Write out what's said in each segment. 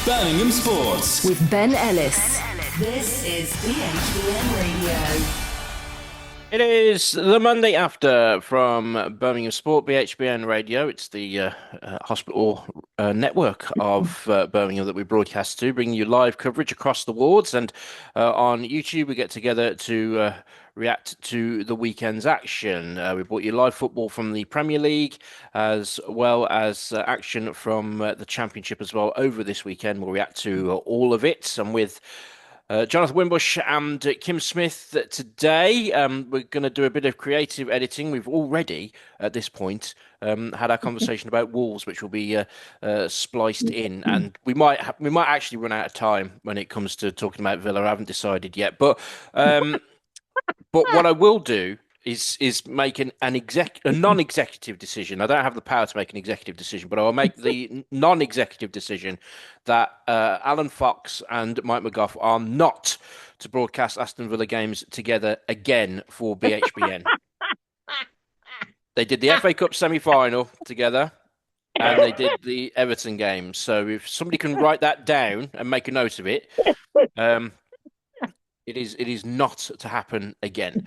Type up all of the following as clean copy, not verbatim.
Birmingham Sports with Ben Ellis. This is BHBN Radio. It is the Monday after from Birmingham Sport, BHBN Radio. It's the hospital network of Birmingham that we broadcast to, bringing you live coverage across the wards. And on YouTube, we get together to react to the weekend's action. We brought you live football from the Premier League, as well as action from the Championship as well over this weekend. We'll react to all of it. And with Jonathan Wimbush and Kim Smith today. We're going to do a bit of creative editing. We've already, at this point, had our conversation about Wolves, which will be spliced in, and we might actually run out of time when it comes to talking about Villa. I haven't decided yet, but what I will do is make a non-executive decision. I don't have the power to make an executive decision, but I will make the non-executive decision that Alan Fox and Mike McGough are not to broadcast Aston Villa games together again for BHBN. They did the FA Cup semi-final together, and they did the Everton game. So if somebody can write that down and make a note of it, it is not to happen again.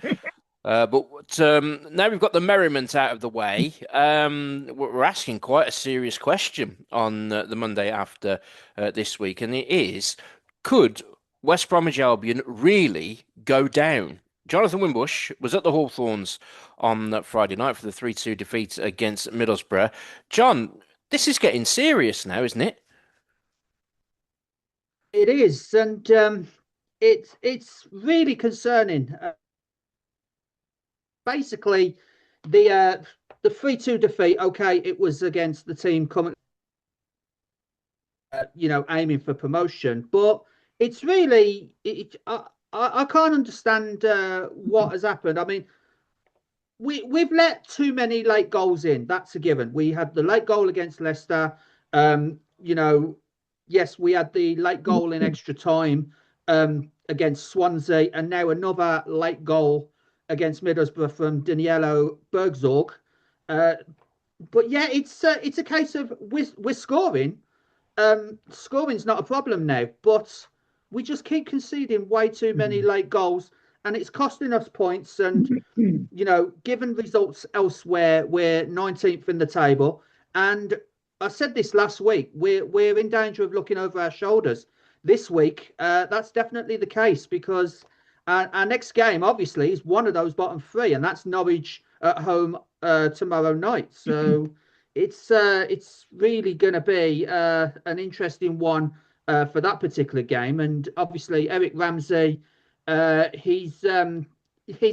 But now we've got the merriment out of the way, we're asking quite a serious question on the Monday after this week, and it is, could West Bromwich Albion really go down? Jonathan Wimbush was at the Hawthorns on Friday night for the 3-2 defeat against Middlesbrough. John, this is getting serious now, isn't it? It is, and it's really concerning. Basically, the 3-2 defeat. Okay, it was against the team coming, aiming for promotion, but it's really I can't understand what has happened. I mean, we've let too many late goals in. That's a given. We had the late goal against Leicester. Yes, we had the late goal in extra time against Swansea, and now another late goal against Middlesbrough from Danielo Bergzorg. But yeah, it's a case of we're scoring. Scoring's not a problem now, but we just keep conceding way too many late goals, and it's costing us points. And given results elsewhere, we're 19th in the table. And I said this last week, we're in danger of looking over our shoulders. This week, that's definitely the case, because our next game, obviously, is one of those bottom three, and that's Norwich at home tomorrow night. So it's really going to be an interesting one for that particular game. And obviously, Eric Ramsey, his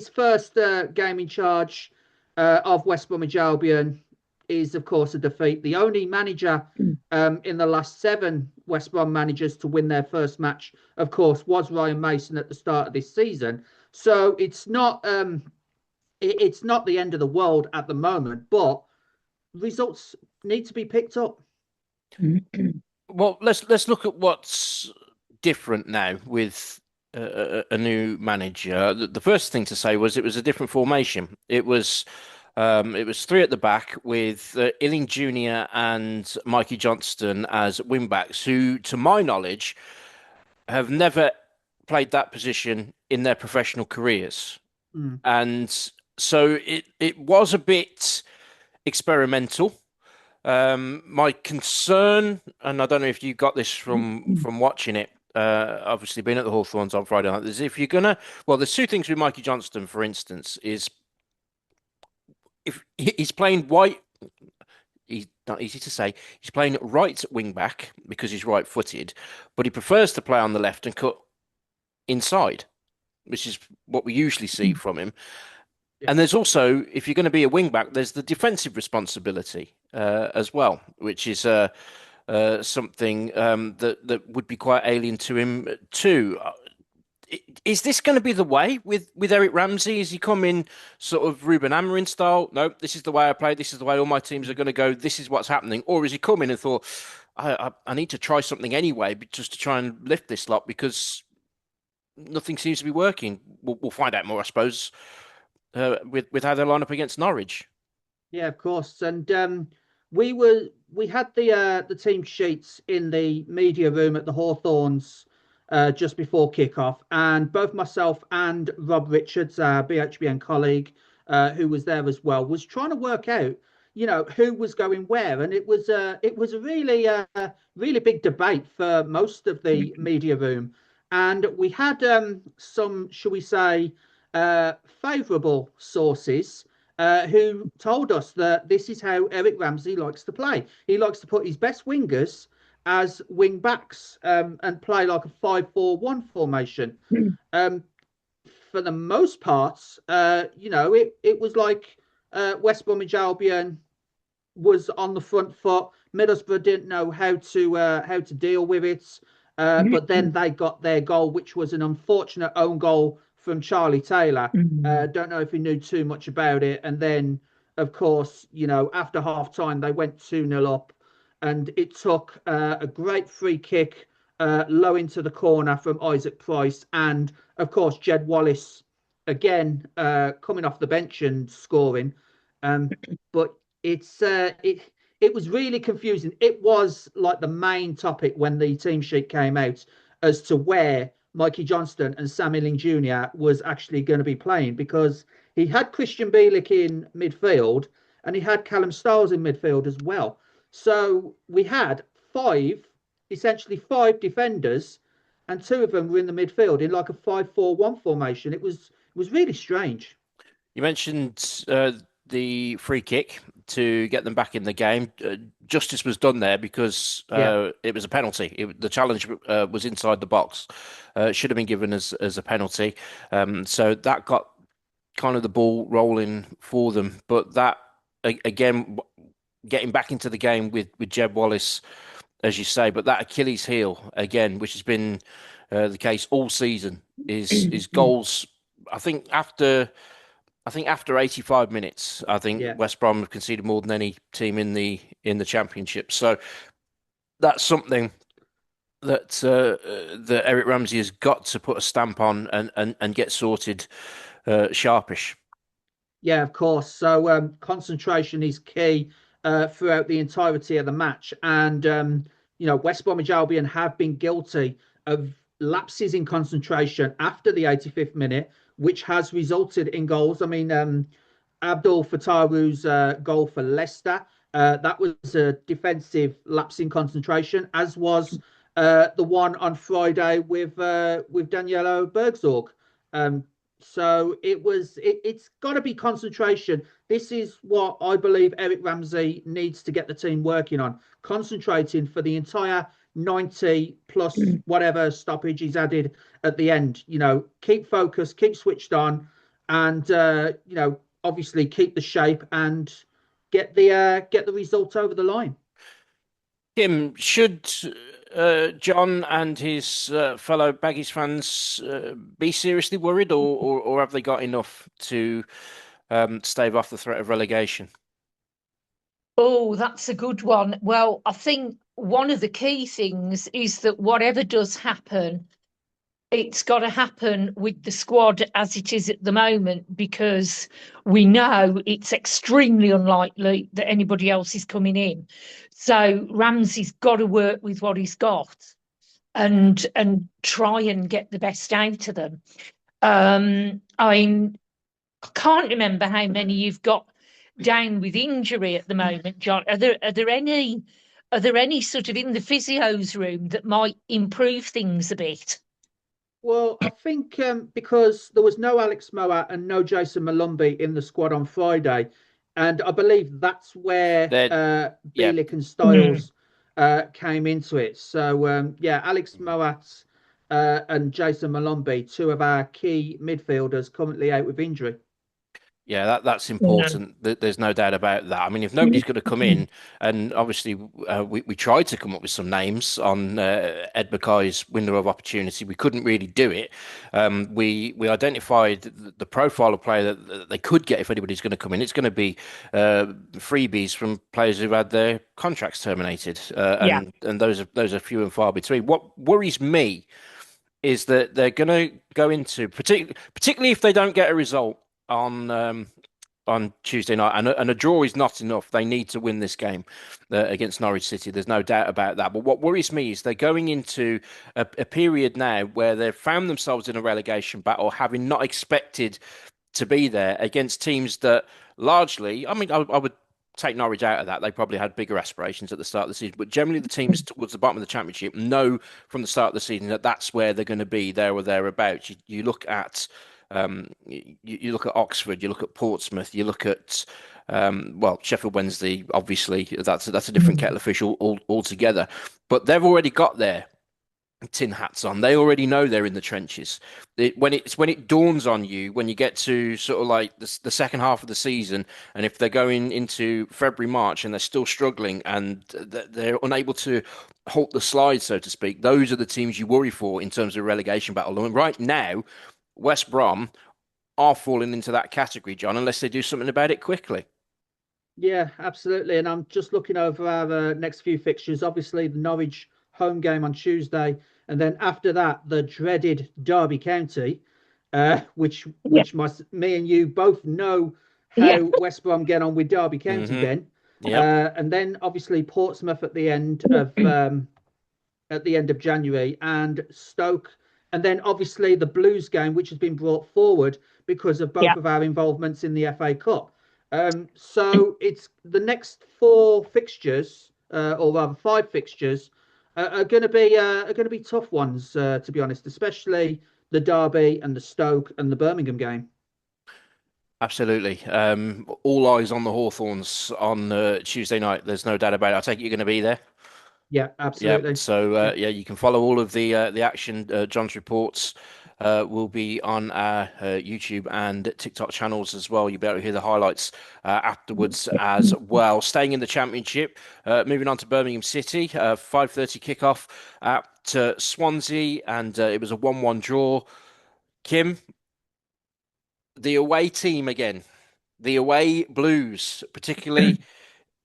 first game in charge of West Bromwich Albion is, of course, a defeat. The only manager in the last 7 West Brom managers to win their first match, of course, was Ryan Mason at the start of this season. So it's not the end of the world at the moment, but results need to be picked up. Well, let's look at what's different now with a new manager. The first thing to say was it was a different formation. It was 3 at the back with Illing Jr. and Mikey Johnston as wing-backs, who, to my knowledge, have never played that position in their professional careers. And so it was a bit experimental. My concern, and I don't know if you got this from watching it, obviously being at the Hawthorns on Friday night, is if you're going to... Well, there's 2 things with Mikey Johnston, for instance, is... If he's playing white, he's not easy to say. He's playing right wing back because he's right-footed, but he prefers to play on the left and cut inside, which is what we usually see from him. Yeah. And there's also, if you're going to be a wing back, there's the defensive responsibility as well, which is something that would be quite alien to him too. Is this going to be the way with Eric Ramsey? Is he coming sort of Ruben Amorim style? No, this is the way I play. This is the way all my teams are going to go. This is what's happening. Or is he coming and thought, I need to try something anyway, just to try and lift this lot because nothing seems to be working. We'll find out more, I suppose, with how they line up against Norwich. Yeah, of course. And we had the team sheets in the media room at the Hawthorns just before kickoff, and both myself and Rob Richards, our BHBN colleague, who was there as well, was trying to work out, who was going where, and it was a really big debate for most of the media room, and we had some, shall we say, favourable sources who told us that this is how Eric Ramsey likes to play. He likes to put his best wingers as wing backs and play like a 5-4-1 formation. Um, for the most part, it was like West Bromwich Albion was on the front foot. Middlesbrough didn't know how to deal with it, but then they got their goal, which was an unfortunate own goal from Charlie Taylor. Don't know if he knew too much about it. And then, of course, after half time, they went 2-0 up, and it took a great free kick low into the corner from Isaac Price, and of course Jed Wallace again coming off the bench and scoring. But it was really confusing. It was like the main topic when the team sheet came out as to where Mikey Johnston and Sam Illing Jr. was actually going to be playing, because he had Christian Bielik in midfield and he had Callum Stiles in midfield as well. So we had essentially five defenders, and two of them were in the midfield in like a 5-4-1 formation. It was really strange. You mentioned the free kick to get them back in the game. Justice was done there because it was a penalty. The challenge was inside the box. It should have been given as a penalty. So that got kind of the ball rolling for them. But that, again, getting back into the game with Jed Wallace, as you say, but that Achilles heel, again, which has been the case all season, is goals. I think after 85 minutes, West Brom have conceded more than any team in the Championship. So that's something that Eric Ramsey has got to put a stamp on and get sorted sharpish. Yeah, of course. So concentration is key throughout the entirety of the match, and West Bromwich Albion have been guilty of lapses in concentration after the 85th minute, which has resulted in goals. I mean, Abdul Fataru's goal for Leicester, that was a defensive lapse in concentration, as was the one on Friday with Danielo Bergzorg. So it's got to be concentration. This is what I believe Eric Ramsey needs to get the team working on, concentrating for the entire 90 plus whatever stoppage he's added at the end. Keep focused, keep switched on, and obviously keep the shape and get the result over the line. Kim, should John and his fellow Baggies fans be seriously worried, or have they got enough to stave off the threat of relegation? Oh, that's a good one. Well, I think one of the key things is that whatever does happen, it's got to happen with the squad as it is at the moment, because we know it's extremely unlikely that anybody else is coming in. So Ramsey's got to work with what he's got and try and get the best out of them. I can't remember how many you've got down with injury at the moment, John. Are there any sort of in the physio's room that might improve things a bit? Well, I think because there was no Alex Moa and no Jason Malumbi in the squad on Friday, and I believe that's where Bielik and Stiles came into it. So, Alex Moat and Jason Malumbi, two of our key midfielders, currently out with injury. Yeah, that's important. There's no doubt about that. I mean, if nobody's going to come in, and obviously we tried to come up with some names on Ed Mackay's window of opportunity, we couldn't really do it. We identified the profile of player that they could get if anybody's going to come in. It's going to be freebies from players who've had their contracts terminated, and those are few and far between. What worries me is that they're going to go into particularly if they don't get a result on on Tuesday night, and a draw is not enough. They need to win this game against Norwich City. There's no doubt about that. But what worries me is they're going into a period now where they've found themselves in a relegation battle, having not expected to be there against teams that largely, I mean, I would take Norwich out of that. They probably had bigger aspirations at the start of the season, but generally the teams towards the bottom of the Championship know from the start of the season that that's where they're going to be, there or thereabouts. You look at you look at Oxford, you look at Portsmouth, you look at well, Sheffield Wednesday. Obviously, that's a different kettle of fish altogether. But they've already got their tin hats on. They already know they're in the trenches. When it dawns on you when you get to sort of like the second half of the season, and if they're going into February, March, and they're still struggling and they're unable to halt the slide, so to speak, those are the teams you worry for in terms of relegation battle. And right now, West Brom are falling into that category, John, unless they do something about it quickly. Yeah, absolutely. And I'm just looking over our next few fixtures. Obviously, the Norwich home game on Tuesday, and then after that, the dreaded Derby County, which Yeah, me and you both know yeah, how West Brom get on with Derby County, Hmm. Ben. Yep. And then obviously Portsmouth at the end of January, and Stoke, and then obviously the Blues game, which has been brought forward because of both yeah. of our involvements in the FA Cup. So it's the next four fixtures, or rather five fixtures, are going to be tough ones, to be honest, especially the Derby and the Stoke and the Birmingham game. Absolutely. All eyes on the Hawthorns on Tuesday night. There's no doubt about it. I take it you're going to be there. Yeah, Yeah. absolutely. So Yeah. yeah, you can follow all of the action. John's reports will be on our YouTube and TikTok channels as well. You'll be able to hear the highlights afterwards as well. Staying in the Championship, moving on to Birmingham City, 5:30 kickoff at Swansea, and it was a 1-1 draw. Kim, the away team again. The away Blues, particularly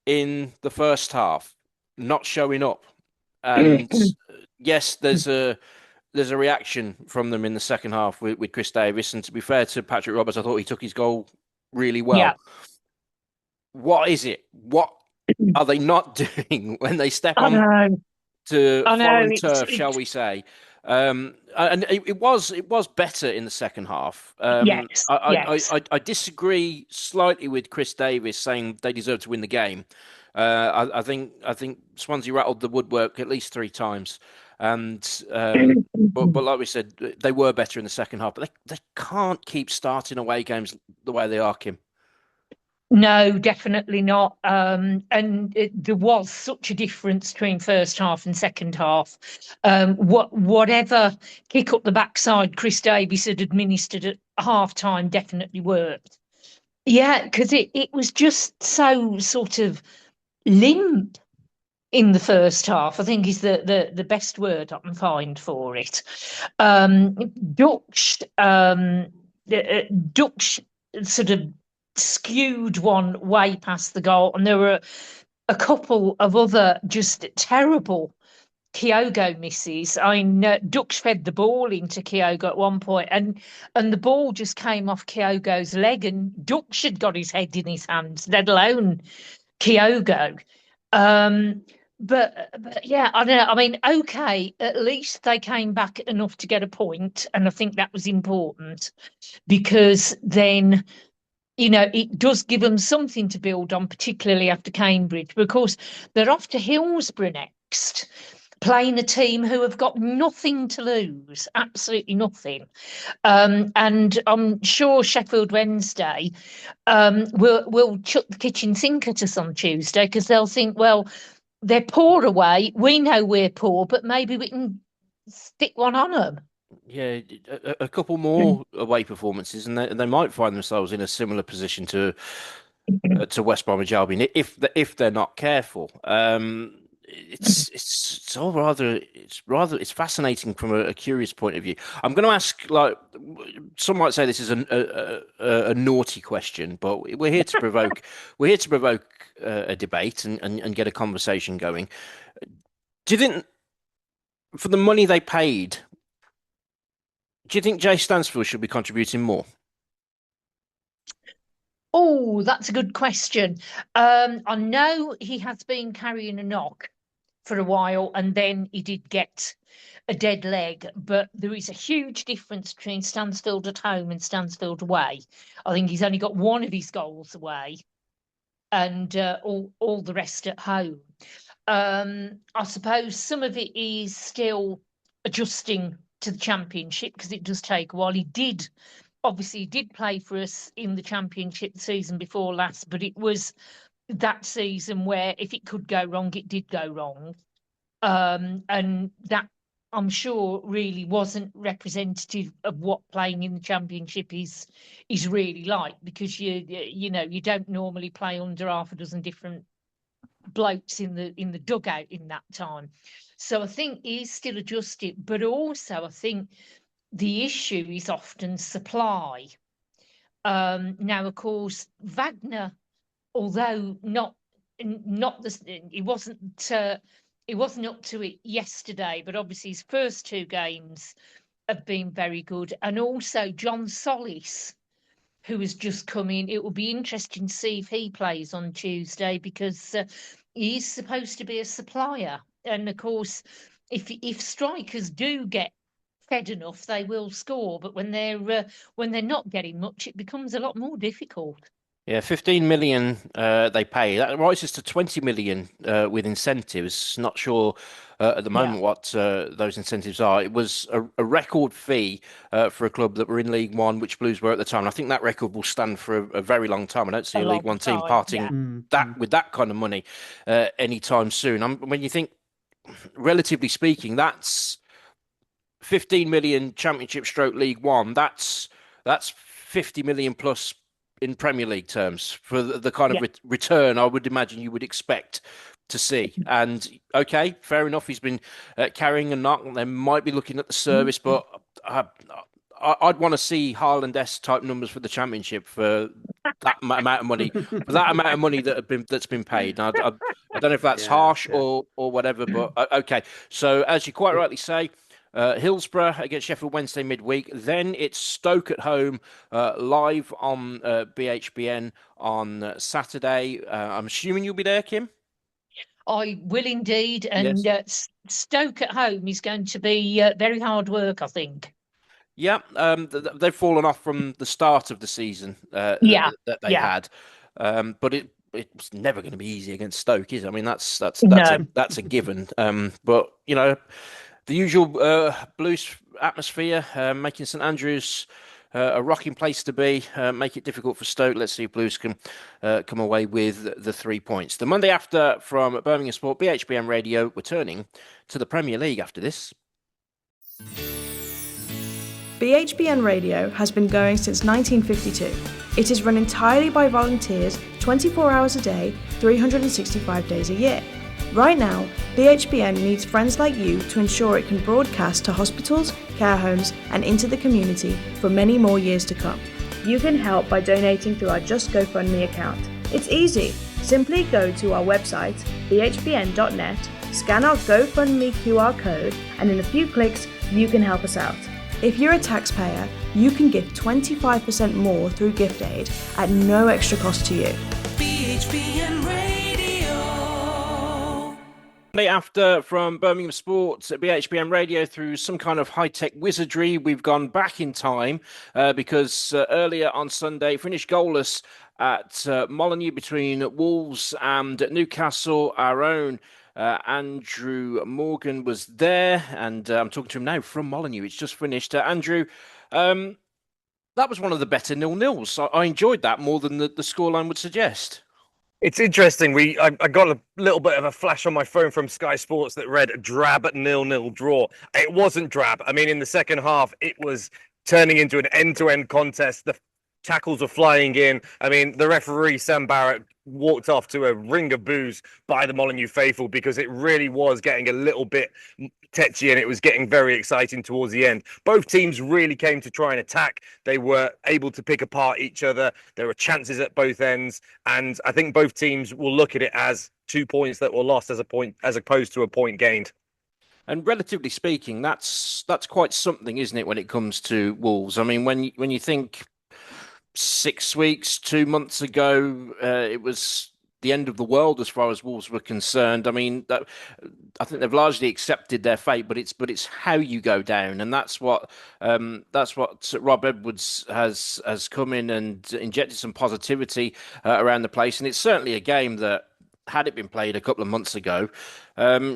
in the first half, not showing up. And yes, there's a reaction from them in the second half with Chris Davis. And to be fair to Patrick Roberts, I thought he took his goal really Yeah, well. What is it? What are they not doing when they step I on know, to I know. foreign turf, shall we say? And it was better in the second half. Yes, yes. I disagree slightly with Chris Davis saying they deserve to win the game. I think Swansea rattled the woodwork at least three times, and but like we said, they were better in the second half. But they can't keep starting away games the way they are, Kim. No, definitely not. There was such a difference between first half and second half. Whatever kick up the backside Chris Davies had administered at half time definitely worked. Yeah, because it was just so sort of limp in the first half, I think is the best word I can find for it. Dutch Dutch sort of skewed one way past the goal, and there were a couple of other just terrible Kyogo misses. I mean, Dux fed the ball into Kyogo at one point, and the ball just came off Kyogo's leg, and Dux had got his head in his hands, let alone Kyogo. Um, but yeah, I don't know. I mean, okay, at least they came back enough to get a point, and I think that was important because then it does give them something to build on, particularly after Cambridge, because they're off to Hillsborough next, playing a team who have got nothing to lose, absolutely nothing. And I'm sure Sheffield Wednesday will chuck the kitchen sink at us on Tuesday because they'll think, well, they're poor away. We know we're poor, but maybe we can stick one on them. Yeah, a couple more away performances, and they might find themselves in a similar position to West Bromwich Albion if they're not careful. It's all rather it's fascinating from a curious point of view. I'm going to ask, like, some might say this is a naughty question, but we're here to provoke a debate and get a conversation going. Do you think for the money they paid? Do you think Jay Stansfield should be contributing more? Oh, that's a good question. I know he has been carrying a knock for a while, and then he did get a dead leg. But there is a huge difference between Stansfield at home and Stansfield away. I think he's only got one of his goals away, and all the rest at home. I suppose some of it is still adjusting to the championship because it does take a while. He did play for us in the championship the season before last, but it was that season where if it could go wrong, it did go wrong. And that I'm sure really wasn't representative of what playing in the championship is really like, because you don't normally play under half a dozen different blokes in the dugout in that time. So I think he's still adjusted, but also I think the issue is often supply. Now, of course, Wagner, although not the he wasn't up to it yesterday, but obviously his first two games have been very good, and also John Solis, who has just come in. It will be interesting to see if he plays on Tuesday, because he's supposed to be a supplier, and of course, if strikers do get fed enough, they will score. But when they're not getting much, it becomes a lot more difficult. Yeah, 15 million they pay. That rises to 20 million with incentives. Not sure at the moment Yeah, what those incentives are. It was a record fee for a club that were in League One, which Blues were at the time. And I think that record will stand for a very long time. I don't see a a League long One team time. Yeah, parting that with that kind of money anytime soon. When you think, relatively speaking, that's 15 million Championship stroke League One. That's 50 million plus in Premier League terms for the kind of yeah. return I would imagine you would expect to see. And okay, fair enough. He's been carrying a knock. They might be looking at the service, but I'd want to see Haaland-esque type numbers for the Championship for that amount of money, for that amount of money that's been paid. And I don't know if that's Yeah, harsh yeah. or whatever, but okay. So as you quite rightly say, Hillsborough against Sheffield Wednesday midweek. Then it's Stoke at home, live on BHBN on Saturday. I'm assuming you'll be there, Kim? I will indeed, and Yes. Stoke at home is going to be very hard work, I think. Yeah, they've fallen off from the start of the season Yeah, that they yeah. had, but it's never going to be easy against Stoke, is it? I mean, No, that's a given. But you know, the usual Blues atmosphere, making St Andrews a rocking place to be, make it difficult for Stoke. Let's see if Blues can come away with the 3 points. The Monday after from Birmingham Sport, BHBM Radio, we're turning to the Premier League after this. BHBN Radio has been going since 1952. It is run entirely by volunteers, 24 hours a day, 365 days a year. Right now, BHBN needs friends like you to ensure it can broadcast to hospitals, care homes, and into the community for many more years to come. You can help by donating through our Just GoFundMe account. It's easy. Simply go to our website, bhbn.net, scan our GoFundMe QR code, and in a few clicks, you can help us out. If you're a taxpayer, you can give 25% more through gift aid at no extra cost to you. BHBN Radio. Monday after from Birmingham Sports at BHBM Radio, through some kind of high-tech wizardry, we've gone back in time because earlier on Sunday, finished goalless at Molineux between Wolves and Newcastle. Our own Andrew Morgan was there, and I'm talking to him now from Molineux. It's just finished. Andrew, that was one of the better 0-0s. I enjoyed that more than the scoreline would suggest. It's interesting. I got a little bit of a flash on my phone from Sky Sports that read drab at 0-0 draw. It wasn't drab. I mean, in the second half, it was turning into an end-to-end contest. The tackles were flying in. I mean, the referee, Sam Barrett, walked off to a ring of boos by the Molineux faithful because it really was getting a little bit tetchy and it was getting very exciting towards the end. Both teams really came to try and attack. They were able to pick apart each other. There were chances at both ends, and I think both teams will look at it as 2 points that were lost as opposed to a point gained. And relatively speaking, that's quite something, isn't it, when it comes to Wolves? I mean, when you think 6 weeks, 2 months ago, it was the end of the world as far as Wolves were concerned. I mean, I think they've largely accepted their fate, but it's how you go down, and that's what Rob Edwards has come in and injected some positivity around the place, and it's certainly a game that, had it been played a couple of months ago,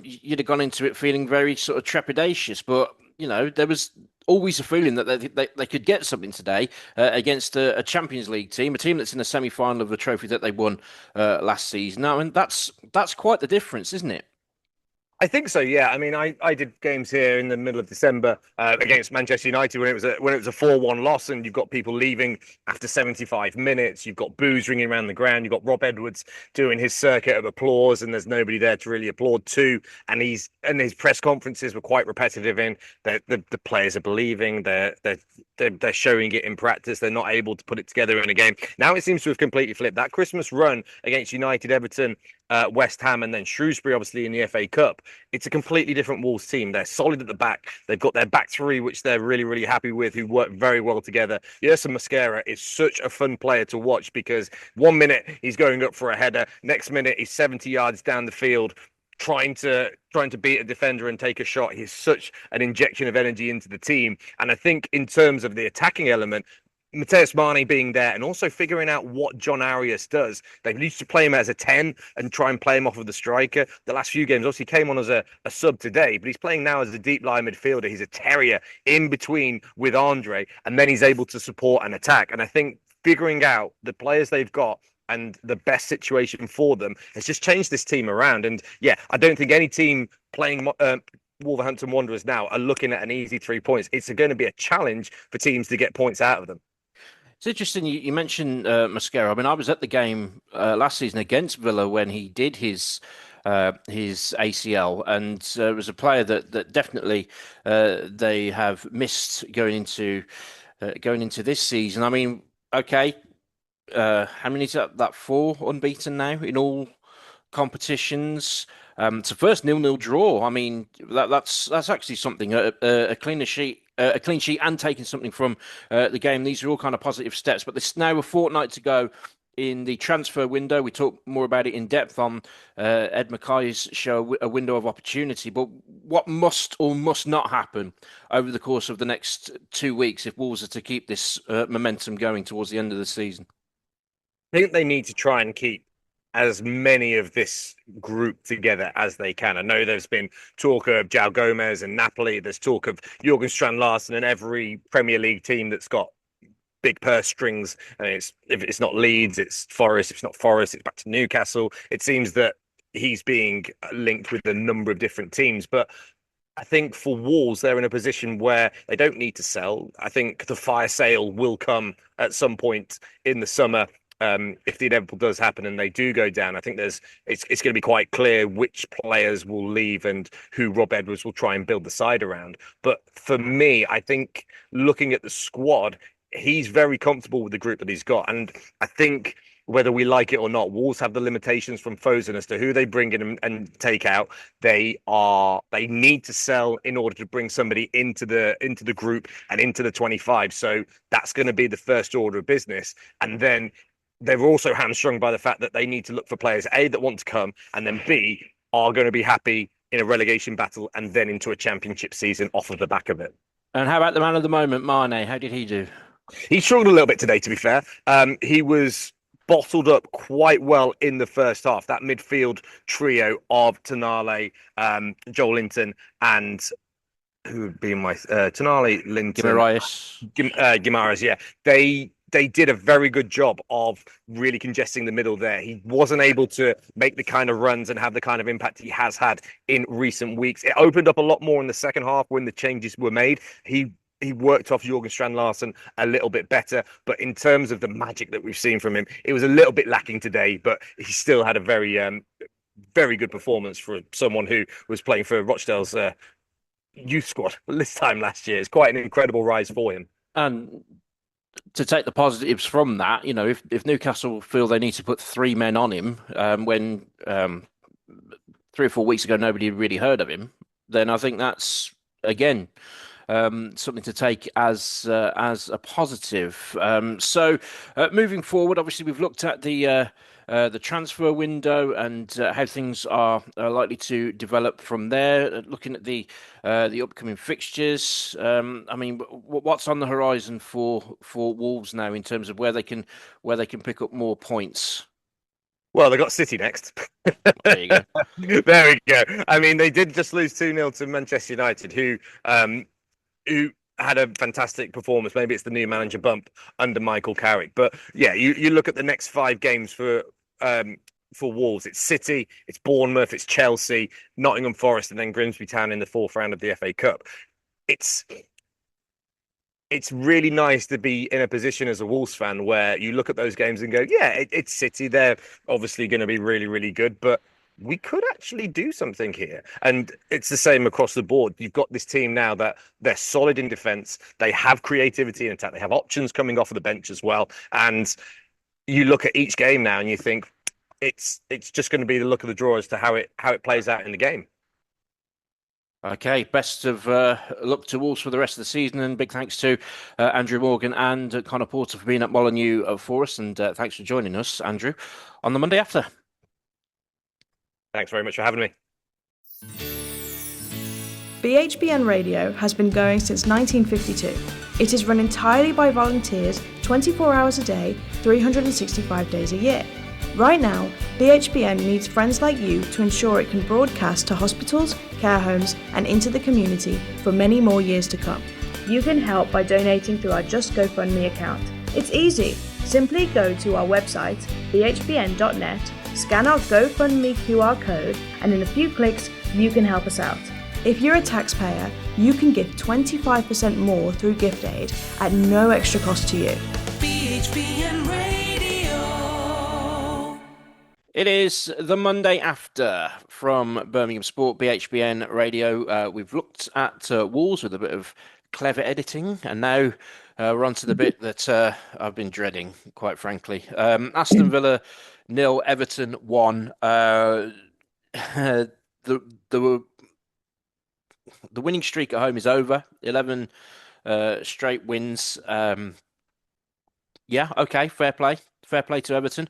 you'd have gone into it feeling very sort of trepidatious. But there was always a feeling that they could get something today against a Champions League team, a team that's in the semi-final of the trophy that they won last season. Now, and that's quite the difference, isn't it? I think so. Yeah. I mean, I did games here in the middle of December against Manchester United when it was a 4-1 loss, and you've got people leaving after 75 minutes. You've got boos ringing around the ground. You've got Rob Edwards doing his circuit of applause, and there's nobody there to really applaud to. And his press conferences were quite repetitive in that the players are believing, they're showing it in practice. They're not able to put it together in a game. Now it seems to have completely flipped. That Christmas run against United, Everton, West Ham, and then Shrewsbury, obviously in the FA Cup. It's a completely different Wolves team. They're solid at the back. They've got their back three, which they're really, really happy with, who work very well together. Yerson Mosquera is such a fun player to watch because 1 minute he's going up for a header, next minute he's 70 yards down the field, trying to beat a defender and take a shot. He's such an injection of energy into the team. And I think in terms of the attacking element, Mateus Mane being there and also figuring out what John Arias does. They used to play him as a 10 and try and play him off of the striker. The last few games, obviously, came on as a sub today, but he's playing now as a deep line midfielder. He's a terrier in between with Andre, and then he's able to support and attack. And I think figuring out the players they've got and the best situation for them has just changed this team around. And yeah, I don't think any team playing Wolverhampton Wanderers now are looking at an easy 3 points. It's going to be a challenge for teams to get points out of them. It's interesting you mentioned Mosquera. I mean, I was at the game last season against Villa when he did his ACL, and it was a player that definitely they have missed going into this season. I mean, okay, how many is that? 4 unbeaten now in all competitions. It's a first 0-0 draw. I mean, that's actually something. A clean sheet and taking something from the game. These are all kind of positive steps. But there's now a fortnight to go in the transfer window. We talk more about it in depth on Ed Mackay's show, A Window of Opportunity. But what must or must not happen over the course of the next 2 weeks if Wolves are to keep this momentum going towards the end of the season? I think they need to try and keep as many of this group together as they can. I know there's been talk of João Gomez and Napoli. There's talk of Jurgen Strand-Larsen and every Premier League team that's got big purse strings. And if it's not Leeds, it's Forest. If it's not Forest, it's back to Newcastle. It seems that he's being linked with a number of different teams. But I think for Wolves, they're in a position where they don't need to sell. I think the fire sale will come at some point in the summer. If the inevitable does happen and they do go down, I think it's going to be quite clear which players will leave and who Rob Edwards will try and build the side around. But for me, I think looking at the squad, he's very comfortable with the group that he's got. And I think whether we like it or not, Wolves have the limitations from Fosun as to who they bring in and take out. They need to sell in order to bring somebody into the group and into the 25. So that's going to be the first order of business. And then they're also hamstrung by the fact that they need to look for players, A, that want to come, and then B, are going to be happy in a relegation battle and then into a championship season off of the back of it. And how about the man of the moment, Mane? How did he do? He struggled a little bit today, to be fair. He was bottled up quite well in the first half. That midfield trio of Tonali, Joelinton, and who would be my Tonali, Linton, Guimaraes, yeah. They did a very good job of really congesting the middle there. He wasn't able to make the kind of runs and have the kind of impact he has had in recent weeks. It opened up a lot more in the second half when the changes were made. He worked off Jurgen Strand-Larsen a little bit better, but in terms of the magic that we've seen from him, it was a little bit lacking today, but he still had a very good performance for someone who was playing for Rochdale's youth squad this time last year. It's quite an incredible rise for him. And to take the positives from that, if Newcastle feel they need to put 3 men on him when 3 or 4 weeks ago nobody really heard of him, then I think that's, again, something to take as a positive. So moving forward, obviously we've looked at the transfer window and how things are likely to develop from there. Looking at the upcoming fixtures, I mean, what's on the horizon for Wolves now in terms of where they can pick up more points? Well, they got City next. There you go. There we go. I mean, they did just lose 2-0 to Manchester United, who had a fantastic performance. Maybe it's the new manager bump under Michael Carrick. But yeah, you look at the next 5 games for Wolves. It's City, it's Bournemouth, it's Chelsea, Nottingham Forest, and then Grimsby Town in the 4th round of the FA Cup. It's really nice to be in a position as a Wolves fan where you look at those games and go, yeah, it's City. They're obviously going to be really, really good, but we could actually do something here. And it's the same across the board. You've got this team now that they're solid in defence. They have creativity in attack. They have options coming off of the bench as well. And you look at each game now and you think it's just going to be the look of the draw as to how it plays out in the game. Okay, best of luck to Wolves for the rest of the season, and big thanks to Andrew Morgan and Connor Porter for being at Molineux for us, and thanks for joining us, Andrew, on the Monday after. Thanks very much for having me. BHBN Radio has been going since 1952. It is run entirely by volunteers, 24 hours a day, 365 days a year. Right now, BHBN needs friends like you to ensure it can broadcast to hospitals, care homes, and into the community for many more years to come. You can help by donating through our Just GoFundMe account. It's easy. Simply go to our website, bhbn.net, scan our GoFundMe QR code, and in a few clicks, you can help us out. If you're a taxpayer, you can give 25% more through gift aid at no extra cost to you. BHBN Radio. It is the Monday after from Birmingham Sport, BHBN Radio. We've looked at Wolves with a bit of clever editing, and now we're on to the bit that I've been dreading, quite frankly. Aston Villa 0, Everton 1. The winning streak at home is over. 11 straight wins. Yeah, okay, fair play. Fair play to Everton.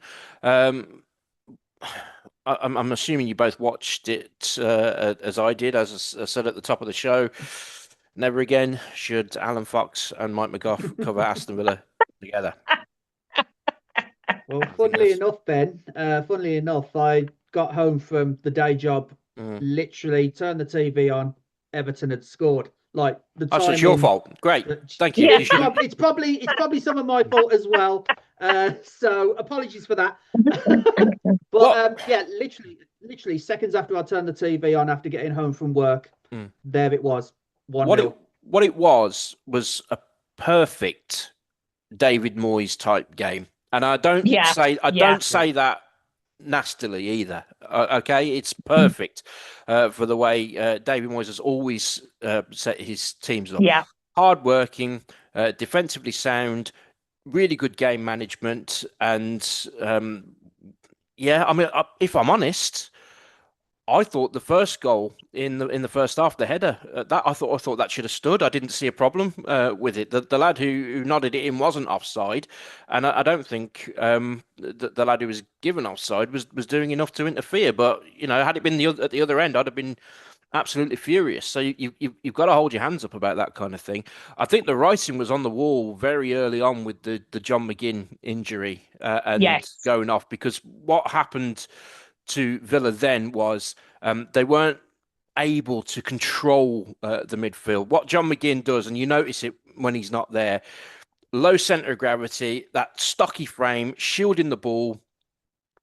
I'm assuming you both watched it as I did. As I said at the top of the show, never again should Alan Fox and Mike McGough cover Aston Villa together. Well, funnily enough, I got home from the day job, literally turned the TV on, Everton had scored. Like the so it's your fault. Great, thank you. Yeah. It's probably some of my fault as well. So apologies for that. But yeah, literally seconds after I turned the TV on after getting home from work, there it was. 1-0. What it was a perfect David Moyes type game, and I don't say that nastily either. Okay, it's perfect for the way David Moyes has always set his teams up. Yeah, hard-working, defensively sound, really good game management, and yeah, I mean, if I'm honest, I thought the first goal in the first half, the header, I thought that should have stood. I didn't see a problem with it. The lad who nodded it in wasn't offside, and I don't think the lad who was given offside was doing enough to interfere. But you know, had it been at the other end, I'd have been absolutely furious. So you've got to hold your hands up about that kind of thing. I think the writing was on the wall very early on with the John McGinn injury and going off, because what happened to Villa then was they weren't able to control the midfield. What John McGinn does, and you notice it when he's not there, low centre of gravity, that stocky frame, shielding the ball.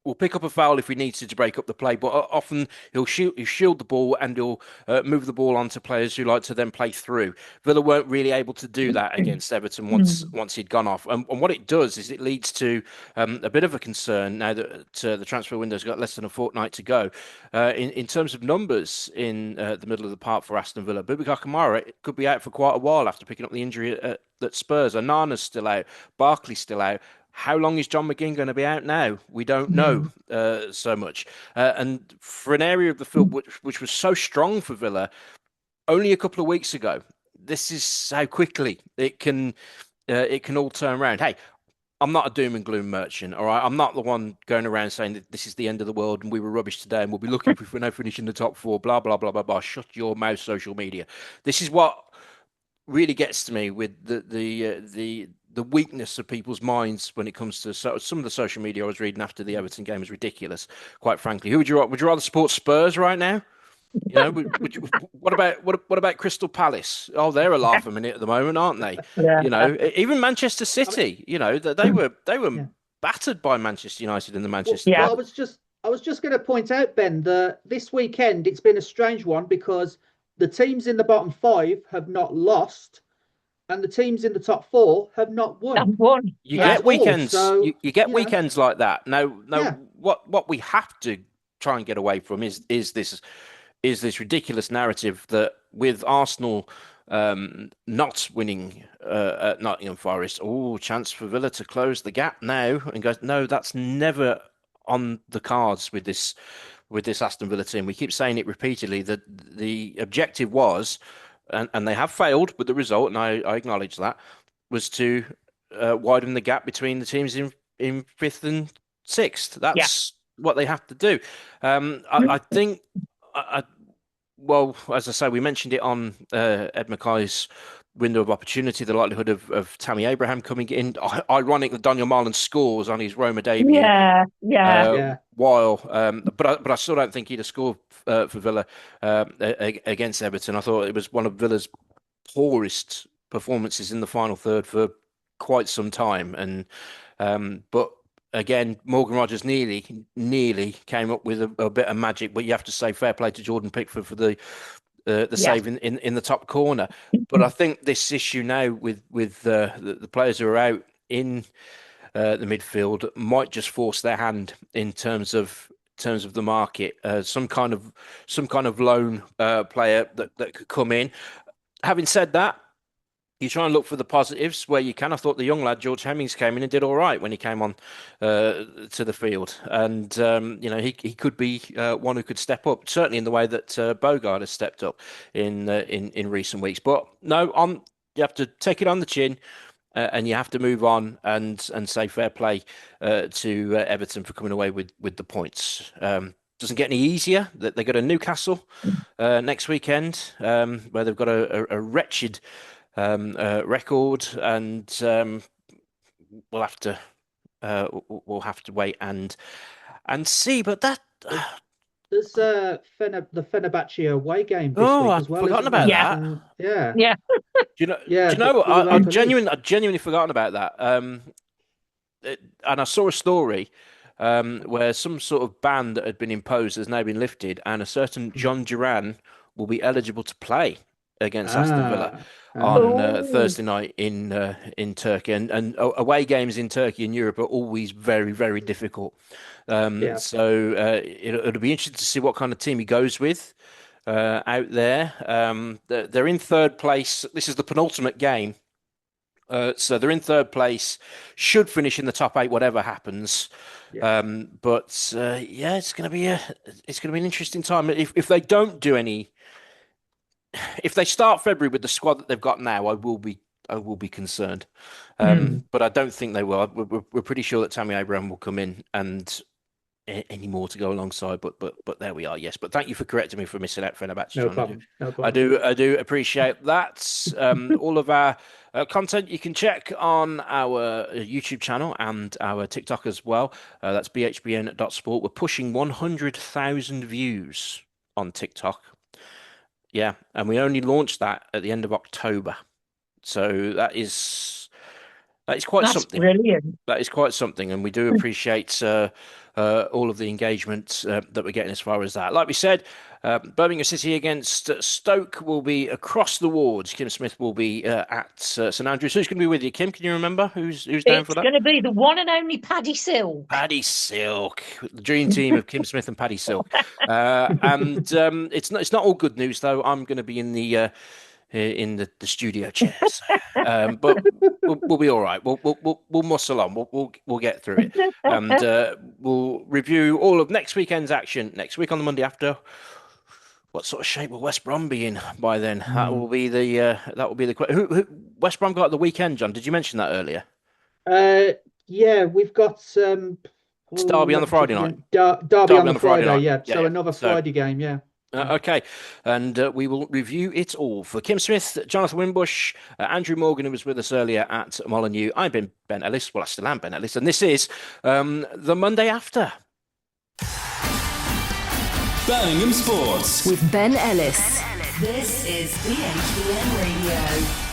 Will pick up a foul if he needs to break up the play, but often he'll shield the ball and he'll move the ball onto players who like to then play through. Villa weren't really able to do that against Everton once he'd gone off. And what it does is it leads to a bit of a concern now that the transfer window's got less than a fortnight to go. In terms of numbers in the middle of the park for Aston Villa, Boubacar Kamara could be out for quite a while after picking up the injury at Spurs. Onana's still out. Barkley's still out. How long is John McGinn going to be out now? We don't know so much. And for an area of the field which was so strong for Villa, only a couple of weeks ago, this is how quickly it can all turn around. Hey, I'm not a doom and gloom merchant, all right? I'm not the one going around saying that this is the end of the world and we were rubbish today and we'll be lucky if we don't finish in the top four, blah, blah, blah, blah, blah. Shut your mouth, social media. This is what really gets to me with the weakness of people's minds when it comes to some of the social media I was reading after the Everton game is ridiculous, quite frankly. Would you rather support Spurs right now? You know, what about Crystal Palace? Oh, they're a laugh a minute at the moment, aren't they? Yeah. You know, even Manchester City. You know that they were Yeah. battered by Manchester United in the Well, Manchester Yeah. well, I was just going to point out, Ben, that this weekend it's been a strange one because the teams in the bottom five have not lost, and the teams in the top four have not That won one. You Yeah. get weekends. So, You get you know, weekends like that. Now, yeah, what we have to try and get away from is this ridiculous narrative that with Arsenal not winning at Nottingham Forest, oh, chance for Villa to close the gap now, and goes, no, that's never on the cards with this Aston Villa team. We keep saying it repeatedly that the objective was, and they have failed with the result, and I acknowledge that, was to widen the gap between the teams in fifth and sixth. Yeah. That's what they have to do. I think. Well, as I say, we mentioned it on Ed Mackay's window of opportunity, the likelihood of Tammy Abraham coming in. Ironic that Daniel Marlon scores on his Roma debut. Yeah. Yeah. Yeah. But I still don't think he'd have scored for Villa against Everton. I thought it was one of Villa's poorest performances in the final third for quite some time. But again, Morgan Rogers nearly came up with a bit of magic. But you have to say fair play to Jordan Pickford for the Yeah. save in the top corner. But I think this issue now with the players who are out in the midfield might just force their hand in terms of the market. Some kind of loan player that could come in. Having said that, you try and look for the positives where you can. I thought the young lad George Hemmings came in and did all right when he came on to the field, and you know he could be one who could step up, certainly in the way that Bogard has stepped up in recent weeks. But no, you have to take it on the chin. And you have to move on and say fair play to Everton for coming away with the points. Doesn't get any easier. They go to Newcastle next weekend, where they've got a wretched record, and we'll have to wait and see. But that There's the Fenerbahce away game this Oh, week I'd as well. forgotten isn't about there? that. Yeah. Yeah. do you know? Yeah, Do you know? for the I've Europa League. genuinely forgotten about that. And I saw a story where some sort of ban that had been imposed has now been lifted, and a certain John Duran will be eligible to play against Aston Villa on Oh. Thursday night in Turkey. And away games in Turkey and Europe are always very, very difficult. Yeah. So it'll be interesting to see what kind of team he goes with out there. They're in third place. This is the penultimate game. So they're in third place, should finish in the top eight, whatever happens. Yeah. But yeah, it's going to be an interesting time. If they don't do any, if they start February with the squad that they've got now, I will be concerned. But I don't think they will. We're pretty sure that Tammy Abraham will come in and any more to go alongside. But there we are. Yes. But thank you for correcting me for missing out Fenerbahce. No John. problem. No I problem. do appreciate that. All of our content you can check on our YouTube channel and our TikTok as well. That's bhbn.sport. We're pushing 100,000 views on TikTok. Yeah, and we only launched that at the end of October. So that is quite That's something. brilliant. That is quite something, and we do appreciate all of the engagement that we're getting as far as that. Like we said, Birmingham City against Stoke will be across the wards. Kim Smith will be at St Andrews. Who's going to be with you, Kim? Can you remember who's down It's for that? going to be the one and only Paddy Silk. Paddy Silk, the dream team of Kim Smith and Paddy Silk. And it's not all good news though. I'm going to be in the studio chairs, but we'll be all right. We'll muscle on. We'll get through it, and we'll review all of next weekend's action next week on the Monday after. what sort of shape will West Brom be in by then? That will be the question. Who West Brom got at the weekend, John? Did you mention that earlier? Yeah, we've got It's Derby on the Friday night. Derby on the Friday, night. yeah. So another Friday game, yeah. Okay, and we will review it all. For Kim Smith, Jonathan Wimbush, Andrew Morgan, who was with us earlier at Molineux. I've been Ben Ellis. Well, I still am Ben Ellis, and this is the Monday after. Birmingham Sports with Ben Ellis. This is BHBN Radio.